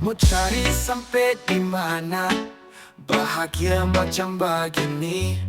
Mau cari sampai di mana? Bahagia macam begini.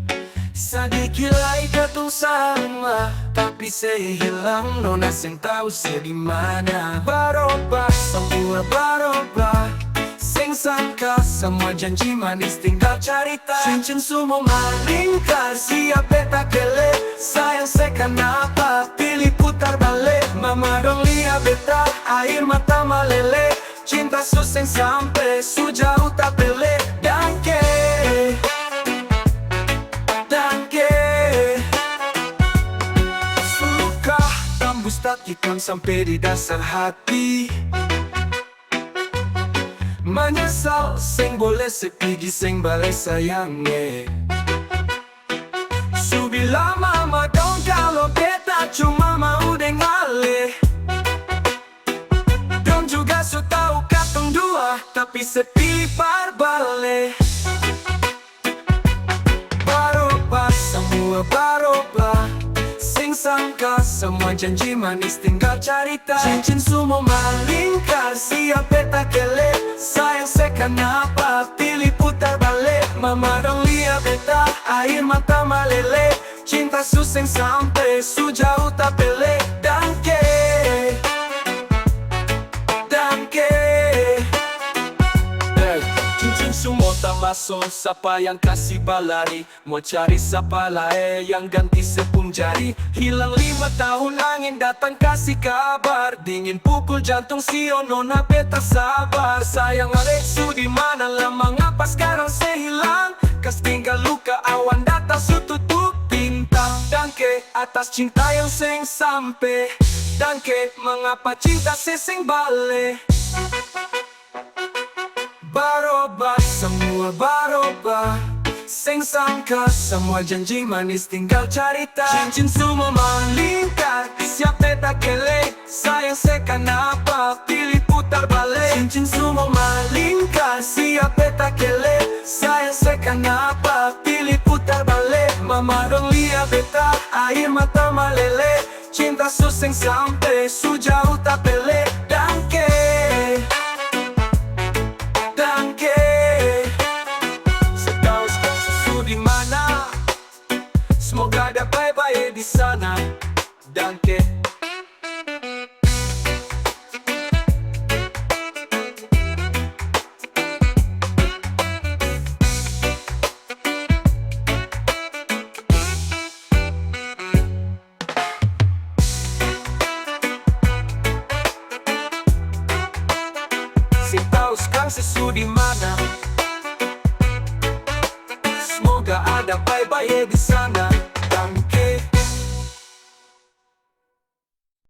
Sedikit lagi jatuh sama, tapi saya hilang, nona sen tahu saya di mana. Barobah, semua barobah. Sing sangka semua janji manis tinggal cerita. Cincin semua malingkar, siap beta kele. Sayang saya kenapa pilih putar balik. Mama dong lihat beta, air mata meleleh. Cinta susah sampai sejauh tak pelek. Danke, danke. Suka tembus takikan sampai di dasar hati. Menyesal, seng boleh sepigi, seng balai sayangnya. Subila mama dong kalau beta cuma mau dengarle. Dong juga so tahu katong dua, tapi sepi barbale. Barobah, semua barobah. Sing sangka semua janji manis tinggal cerita. Cincin semua malingkar, siap beta kele. Sayang saya kenapa pilih putar balik. Mama dong lihat beta, air mata meleleh. Cinta susah sampai sejauh tak pelek. Danke, danke. Cincin semua tak masuk, siapa yang kasih balari. Mau cari siapa lain yang ganti sepung jari. Hilang 5 tahun angin datang kasih kabar. Dingin pukul jantung si nona beta sabar. Sayang Alexu di mana lama ngapa sekarang saya hilang. Kas tinggal luka awan datang tutup bintang. Danke atas cinta yang seng sampai. Danke mengapa cinta seseng balik. Barobah, semua barobah. Seng sangka semua janji manis tinggal cerita. Cincin semua malingkar, siap beta kele. Sayang saya kenapa pilih putar balik. Cincin semua malingkar, siap beta kele. Sayang saya kenapa pilih putar balik. Mama dong lihat beta, air mata meleleh. Cinta susah sampai sejauh tak pelek. Danke, danke. Setahu sesuatu di mana. Semoga ada baik-baik di sana. Danke. Tahu sekarang sesuatu di mana. Semoga ada baik-baik di sana.